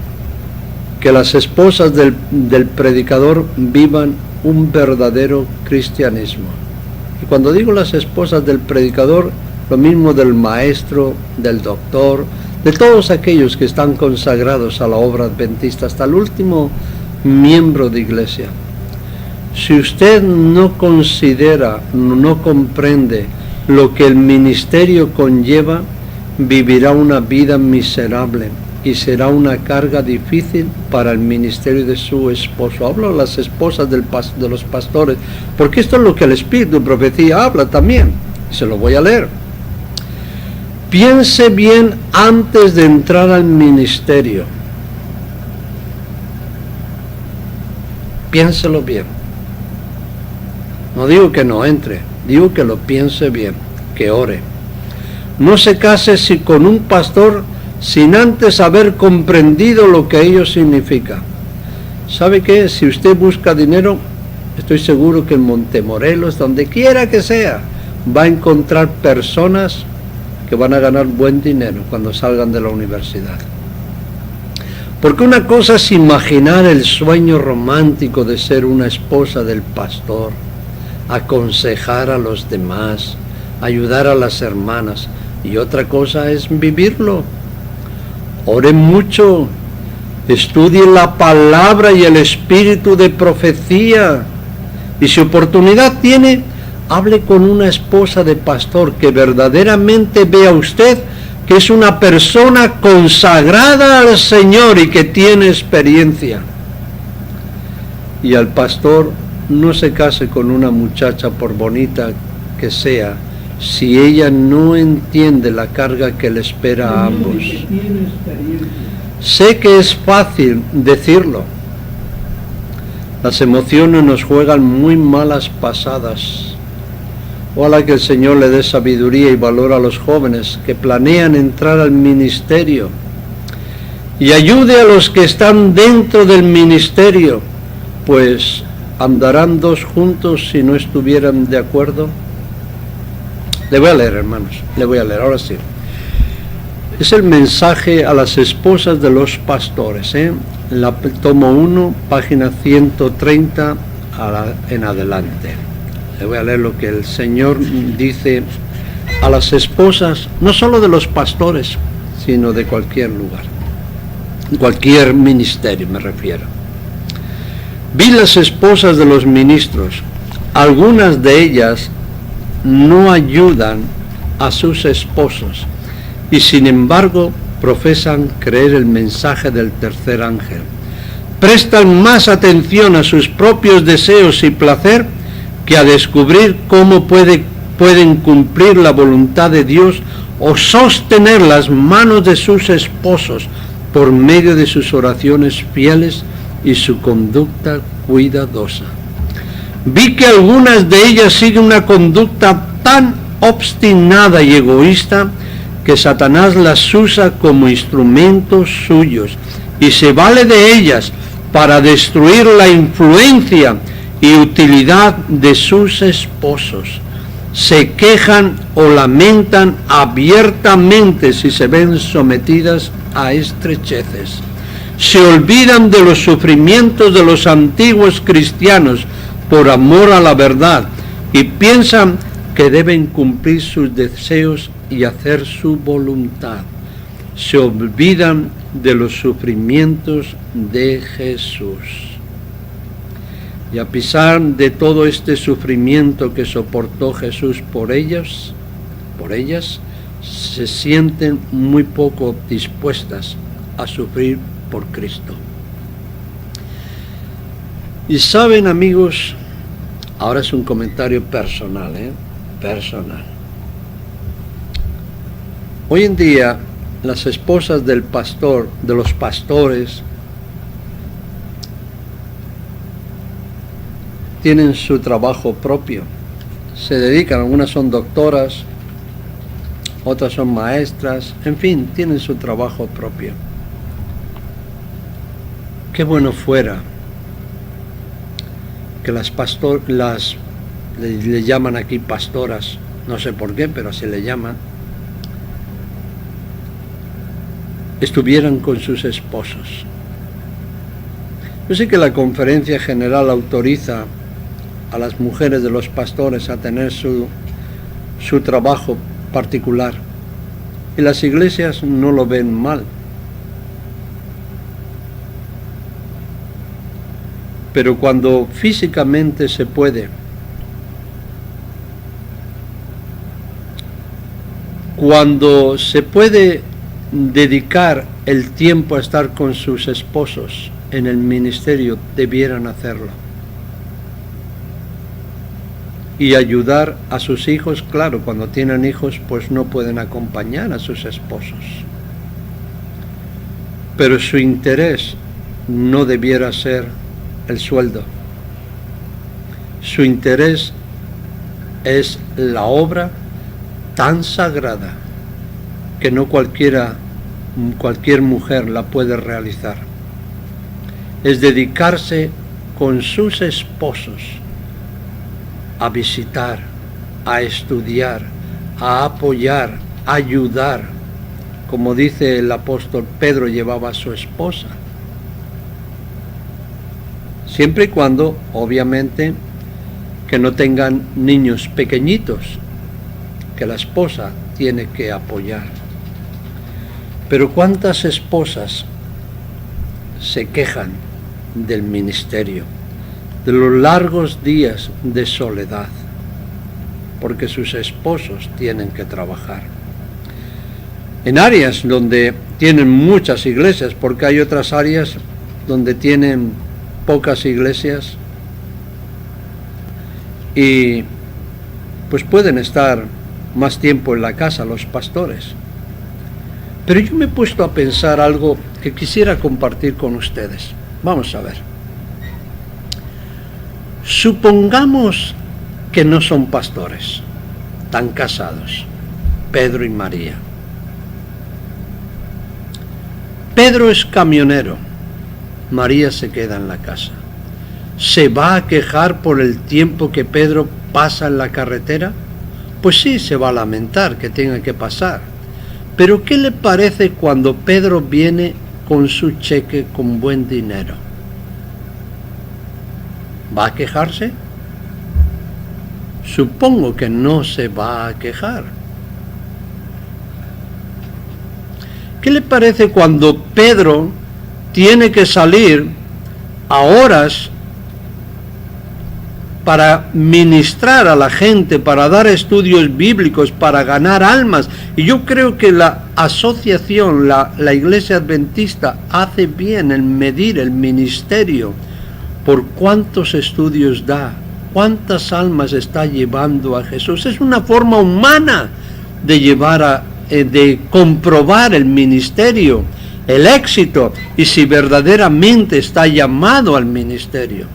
que las esposas del predicador vivan un verdadero cristianismo. Y cuando digo las esposas del predicador, lo mismo del maestro, del doctor, de todos aquellos que están consagrados a la obra adventista, hasta el último miembro de iglesia. Si usted no considera, no comprende lo que el ministerio conlleva, vivirá una vida miserable y será una carga difícil para el ministerio de su esposo. Hablo de las esposas de los pastores, porque esto es lo que el Espíritu de Profecía habla también. Se lo voy a leer. Piense bien antes de entrar al ministerio. Piénselo bien. No digo que no entre, digo que lo piense bien, que ore. No se case con un pastor sin antes haber comprendido lo que ello significa. ¿Sabe qué? Si usted busca dinero, estoy seguro que en Montemorelos, donde quiera que sea, va a encontrar personas que van a ganar buen dinero cuando salgan de la universidad. Porque una cosa es imaginar el sueño romántico de ser una esposa del pastor, aconsejar a los demás, ayudar a las hermanas, y otra cosa es vivirlo. Ore mucho, estudie la palabra y el espíritu de profecía, y si oportunidad tiene, hable con una esposa de pastor que verdaderamente vea usted que es una persona consagrada al Señor y que tiene experiencia. Y al pastor, no se case con una muchacha por bonita que sea, si ella no entiende la carga que le espera a ambos. Sé que es fácil decirlo. Las emociones nos juegan muy malas pasadas. Ojalá que el Señor le dé sabiduría y valor a los jóvenes que planean entrar al ministerio, y ayude a los que están dentro del ministerio, pues ¿andarán dos juntos si no estuvieran de acuerdo? Le voy a leer, hermanos, le voy a leer, ahora sí. Es el mensaje a las esposas de los pastores, tomo 1, página 130 en adelante. Le voy a leer lo que el Señor dice a las esposas, no solo de los pastores, sino de cualquier lugar, cualquier ministerio me refiero. Vi las esposas de los ministros, algunas de ellas no ayudan a sus esposos y sin embargo profesan creer el mensaje del tercer ángel. Prestan más atención a sus propios deseos y placer que a descubrir cómo pueden cumplir la voluntad de Dios o sostener las manos de sus esposos por medio de sus oraciones fieles y su conducta cuidadosa. Vi que algunas de ellas siguen una conducta tan obstinada y egoísta que Satanás las usa como instrumentos suyos y se vale de ellas para destruir la influencia y utilidad de sus esposos. Se quejan o lamentan abiertamente si se ven sometidas a estrecheces. Se olvidan de los sufrimientos de los antiguos cristianos por amor a la verdad y piensan que deben cumplir sus deseos y hacer su voluntad. Se olvidan de los sufrimientos de Jesús. Y a pesar de todo este sufrimiento que soportó Jesús por ellas, se sienten muy poco dispuestas a sufrir por Cristo. Y saben, amigos, ahora es un comentario personal, personal. Hoy en día, las esposas de los pastores, tienen su trabajo propio. Se dedican, algunas son doctoras, otras son maestras, en fin, tienen su trabajo propio. Qué bueno fuera que le llaman aquí pastoras, no sé por qué, pero así le llaman, estuvieran con sus esposos. Yo sé que la Conferencia General autoriza a las mujeres de los pastores a tener su trabajo particular, y las iglesias no lo ven mal. Pero cuando físicamente se puede, cuando se puede dedicar el tiempo a estar con sus esposos en el ministerio, debieran hacerlo. Y ayudar a sus hijos, claro, cuando tienen hijos, pues no pueden acompañar a sus esposos. Pero su interés no debiera ser el sueldo. Su interés es la obra tan sagrada que no cualquier mujer la puede realizar. Es dedicarse con sus esposos a visitar, a estudiar, a apoyar, a ayudar. Como dice el apóstol Pedro, llevaba a su esposa. Siempre y cuando, obviamente, que no tengan niños pequeñitos, que la esposa tiene que apoyar. Pero ¿cuántas esposas se quejan del ministerio, de los largos días de soledad, porque sus esposos tienen que trabajar? En áreas donde tienen muchas iglesias, porque hay otras áreas donde tienen pocas iglesias y pues pueden estar más tiempo en la casa los pastores. Pero yo me he puesto a pensar algo que quisiera compartir con ustedes. Vamos a ver. Supongamos que no son pastores, están casados, Pedro y María. Pedro es camionero, María se queda en la casa. ¿Se va a quejar por el tiempo que Pedro pasa en la carretera? Pues sí, se va a lamentar que tenga que pasar. Pero ¿qué le parece cuando Pedro viene con su cheque con buen dinero? ¿Va a quejarse? Supongo que no se va a quejar. ¿Qué le parece cuando Pedro tiene que salir a horas para ministrar a la gente, para dar estudios bíblicos, para ganar almas? Y yo creo que la asociación, la Iglesia Adventista, hace bien en medir el ministerio por cuántos estudios da, cuántas almas está llevando a Jesús. Es una forma humana de de comprobar el ministerio, el éxito, y si verdaderamente está llamado al ministerio.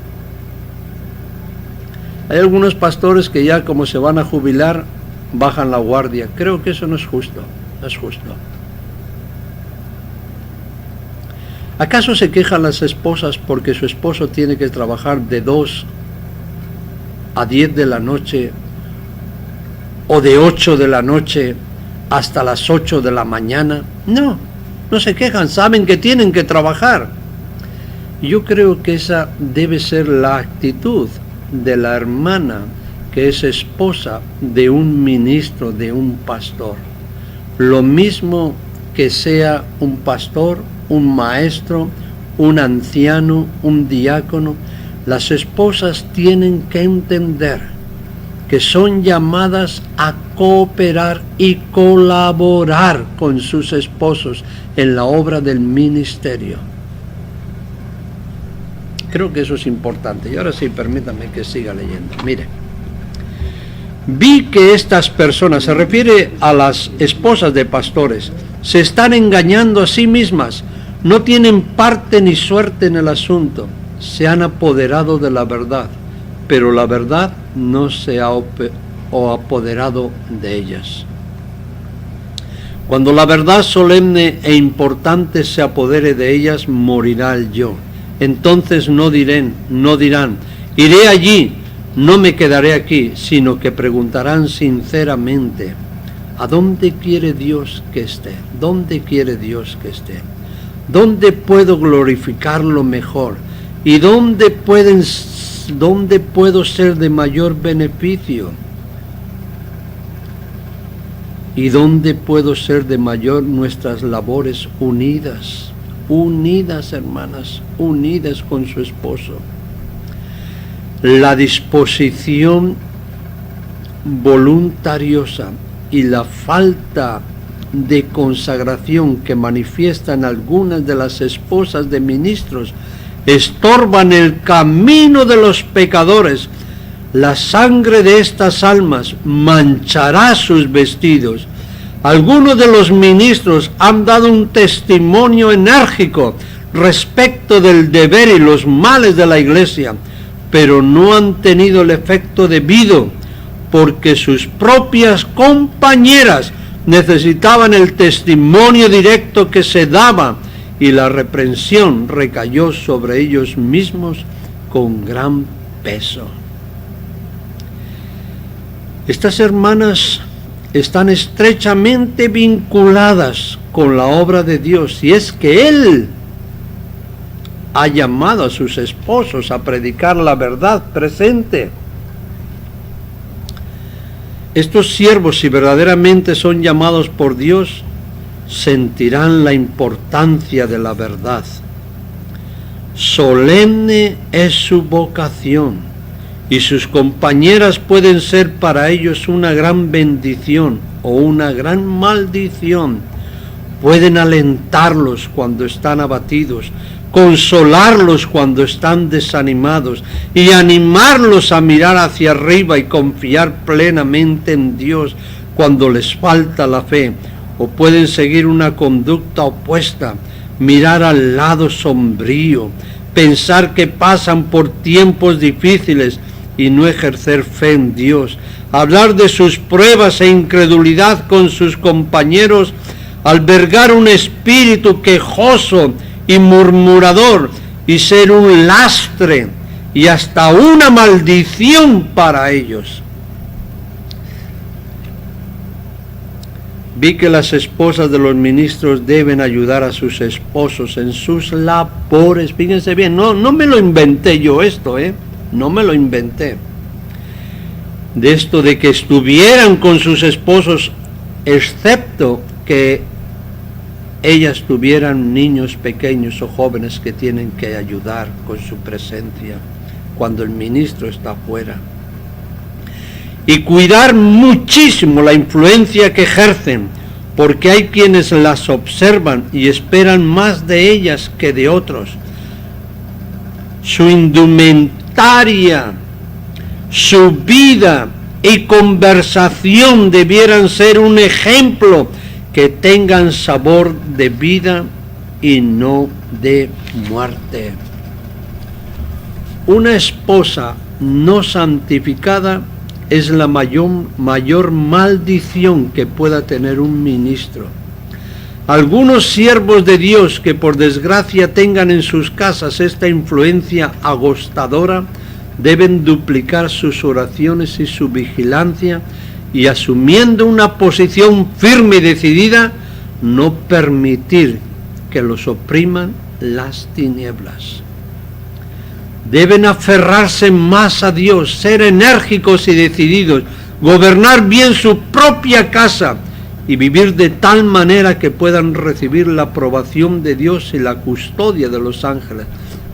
Hay algunos pastores que ya como se van a jubilar, bajan la guardia. Creo que eso no es justo. no es justo. ¿Acaso se quejan las esposas porque su esposo tiene que trabajar de 2 a 10 de la noche o de 8 de la noche hasta las 8 de la mañana? No, no se quejan, saben que tienen que trabajar. Yo creo que esa debe ser la actitud de la hermana que es esposa de un ministro, de un pastor. Lo mismo que sea un pastor, un maestro, un anciano, un diácono, las esposas tienen que entender que son llamadas a cooperar y colaborar con sus esposos en la obra del ministerio. Creo que eso es importante. Y ahora sí, permítame que siga leyendo. Mire, vi que estas personas, se refiere a las esposas de pastores, se están engañando a sí mismas, no tienen parte ni suerte en el asunto, se han apoderado de la verdad, pero la verdad no se ha apoderado de ellas. Cuando la verdad solemne e importante se apodere de ellas, morirá el yo. Entonces no dirán, iré allí, no me quedaré aquí, sino que preguntarán sinceramente, ¿a dónde quiere Dios que esté? ¿Dónde quiere Dios que esté? ¿Dónde puedo glorificarlo mejor? ¿Y dónde puedo ser de mayor beneficio? ¿Y dónde puedo ser de mayor nuestras labores unidas? Unidas, hermanas, unidas con su esposo. La disposición voluntariosa y la falta de consagración que manifiestan algunas de las esposas de ministros estorban el camino de los pecadores. La sangre de estas almas manchará sus vestidos. Algunos de los ministros han dado un testimonio enérgico respecto del deber y los males de la iglesia, pero no han tenido el efecto debido, porque sus propias compañeras necesitaban el testimonio directo que se daba, y la reprensión recayó sobre ellos mismos con gran peso. Estas hermanas están estrechamente vinculadas con la obra de Dios, y es que Él ha llamado a sus esposos a predicar la verdad presente. Estos siervos, si verdaderamente son llamados por Dios, sentirán la importancia de la verdad. Solemne es su vocación, y sus compañeras pueden ser para ellos una gran bendición o una gran maldición. Pueden alentarlos cuando están abatidos, consolarlos cuando están desanimados y animarlos a mirar hacia arriba y confiar plenamente en Dios cuando les falta la fe. O pueden seguir una conducta opuesta, mirar al lado sombrío, pensar que pasan por tiempos difíciles y no ejercer fe en Dios, hablar de sus pruebas e incredulidad con sus compañeros, albergar un espíritu quejoso y murmurador y ser un lastre y hasta una maldición para ellos. Vi que las esposas de los ministros deben ayudar a sus esposos en sus labores. Fíjense bien, no me lo inventé yo esto, no me lo inventé. De esto de que estuvieran con sus esposos, excepto que ellas tuvieran niños pequeños o jóvenes que tienen que ayudar con su presencia cuando el ministro está fuera. Y cuidar muchísimo la influencia que ejercen, porque hay quienes las observan y esperan más de ellas que de otros. Su indumentaria, su vida y conversación debieran ser un ejemplo que tengan sabor de vida y no de muerte. Una esposa no santificada es la mayor maldición que pueda tener un ministro. Algunos siervos de Dios que por desgracia tengan en sus casas esta influencia agostadora deben duplicar sus oraciones y su vigilancia y, asumiendo una posición firme y decidida, no permitir que los opriman las tinieblas. Deben aferrarse más a Dios, ser enérgicos y decididos, gobernar bien su propia casa y vivir de tal manera que puedan recibir la aprobación de Dios y la custodia de los ángeles.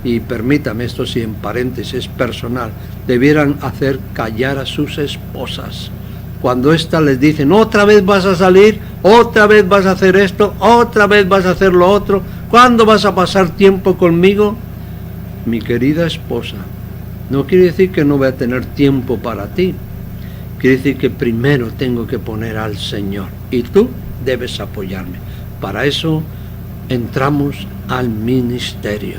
Y permítame, esto sí en paréntesis personal, debieran hacer callar a sus esposas. Cuando éstas les dicen, otra vez vas a salir, otra vez vas a hacer esto, otra vez vas a hacer lo otro, ¿cuándo vas a pasar tiempo conmigo? Mi querida esposa, no quiere decir que no voy a tener tiempo para ti. Quiere decir que primero tengo que poner al Señor y tú debes apoyarme. Para eso entramos al ministerio.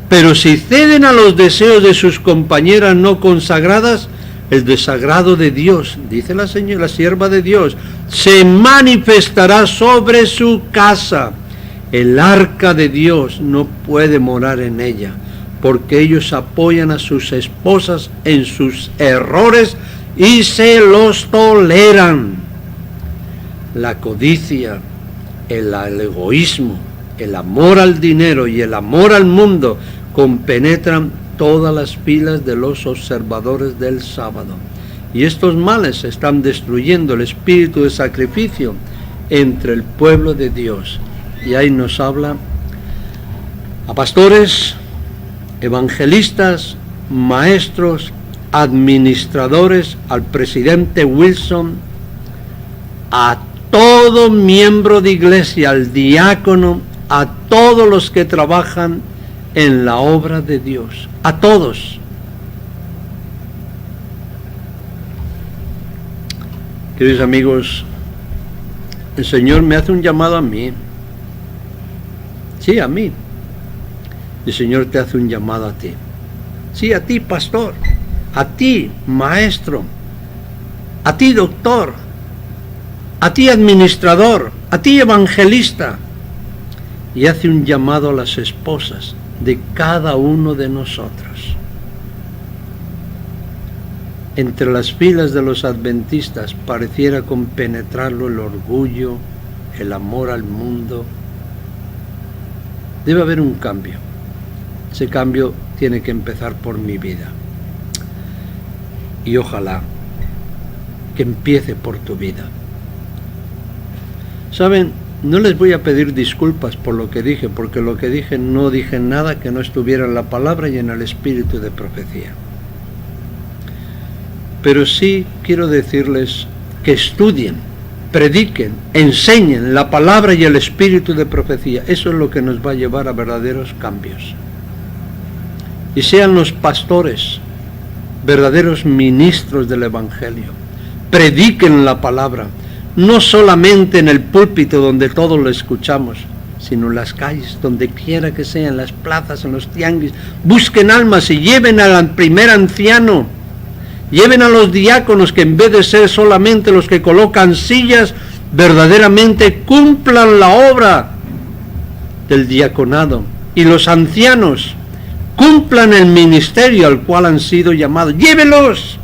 Pero si ceden a los deseos de sus compañeras no consagradas, el desagrado de Dios, dice la señora, la sierva de Dios, se manifestará sobre su casa. El arca de Dios no puede morar en ella, porque ellos apoyan a sus esposas en sus errores y se los toleran. La codicia, el egoísmo, el amor al dinero y el amor al mundo compenetran todas las filas de los observadores del sábado. Y estos males están destruyendo el espíritu de sacrificio entre el pueblo de Dios. Y ahí nos habla a pastores, evangelistas, maestros, administradores, al presidente Wilson, a todo miembro de iglesia, al diácono, a todos los que trabajan en la obra de Dios, a todos. Queridos amigos, el Señor me hace un llamado a mí. Sí, a mí. El Señor te hace un llamado a ti. Sí, a ti, pastor. A ti, maestro. A ti, doctor. A ti, administrador. A ti, evangelista. Y hace un llamado a las esposas de cada uno de nosotros. Entre las filas de los adventistas pareciera compenetrarlo el orgullo, el amor al mundo. Debe haber un cambio. Ese cambio tiene que empezar por mi vida. Y ojalá que empiece por tu vida. ¿Saben? No les voy a pedir disculpas por lo que dije, porque lo que dije no dije nada que no estuviera en la palabra y en el espíritu de profecía. Pero sí quiero decirles que estudien, prediquen, enseñen la palabra y el espíritu de profecía. Eso es lo que nos va a llevar a verdaderos cambios. Y sean los pastores verdaderos ministros del Evangelio. Prediquen la palabra. No solamente en el púlpito donde todos lo escuchamos, sino en las calles, donde quiera que sea, en las plazas, en los tianguis. Busquen almas y lleven al primer anciano, lleven a los diáconos que en vez de ser solamente los que colocan sillas, verdaderamente cumplan la obra del diaconado. Y los ancianos cumplan el ministerio al cual han sido llamados. Llévelos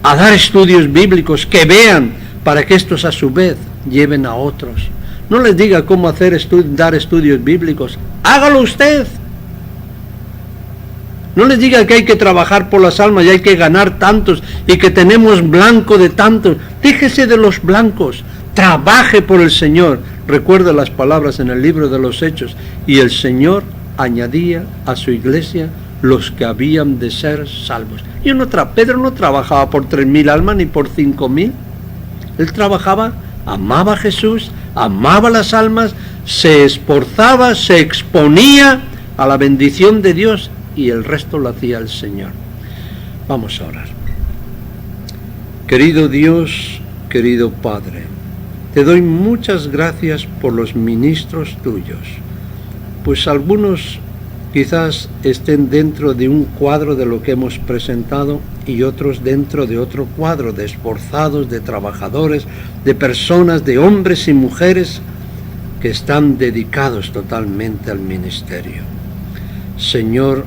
a dar estudios bíblicos, que vean, para que estos a su vez lleven a otros. No les diga cómo dar estudios bíblicos, hágalo usted. No les diga que hay que trabajar por las almas y hay que ganar tantos y que tenemos blanco de tantos. Déjese de los blancos, trabaje por el Señor. Recuerda las palabras en el libro de los Hechos, y el Señor añadía a su iglesia los que habían de ser salvos. Pedro no trabajaba por 3,000 almas ni por 5,000. Él trabajaba, amaba a Jesús, amaba las almas, se esforzaba, se exponía a la bendición de Dios, y el resto lo hacía el Señor. Vamos a orar. Querido Dios, querido Padre, te doy muchas gracias por los ministros tuyos, pues algunos Quizás estén dentro de un cuadro de lo que hemos presentado y otros dentro de otro cuadro, de esforzados, de trabajadores, de personas, de hombres y mujeres que están dedicados totalmente al ministerio. Señor,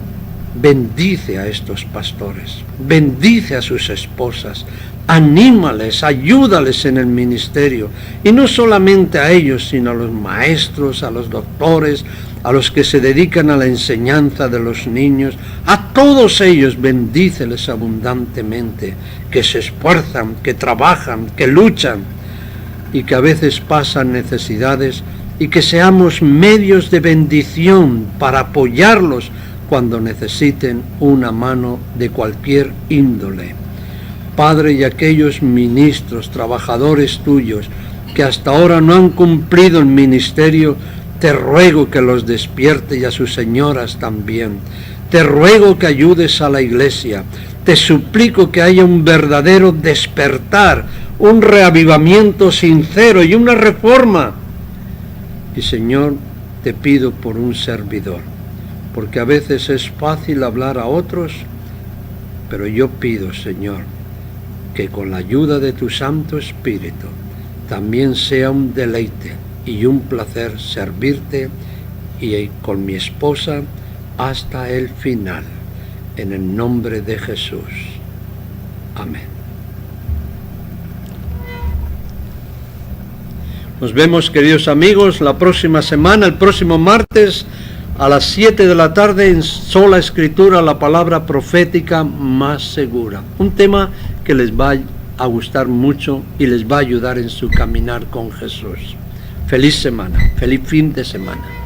bendice a estos pastores, bendice a sus esposas, anímales, ayúdales en el ministerio, y no solamente a ellos, sino a los maestros, a los doctores, a los que se dedican a la enseñanza de los niños, a todos ellos bendíceles abundantemente, que se esfuerzan, que trabajan, que luchan, y que a veces pasan necesidades, y que seamos medios de bendición para apoyarlos cuando necesiten una mano de cualquier índole. Padre, y aquellos ministros, trabajadores tuyos, que hasta ahora no han cumplido el ministerio, te ruego que los despierte, y a sus señoras también. Te ruego que ayudes a la iglesia. Te suplico que haya un verdadero despertar, un reavivamiento sincero y una reforma. Y Señor, te pido por un servidor, porque a veces es fácil hablar a otros, pero yo pido, Señor, que con la ayuda de tu Santo Espíritu también sea un deleite y un placer servirte, y con mi esposa hasta el final, en el nombre de Jesús. Amén. Nos vemos, queridos amigos, la próxima semana, el próximo martes, a las 7 de la tarde, en Sola Escritura, la palabra profética más segura. Un tema que les va a gustar mucho y les va a ayudar en su caminar con Jesús. Feliz semana, feliz fin de semana.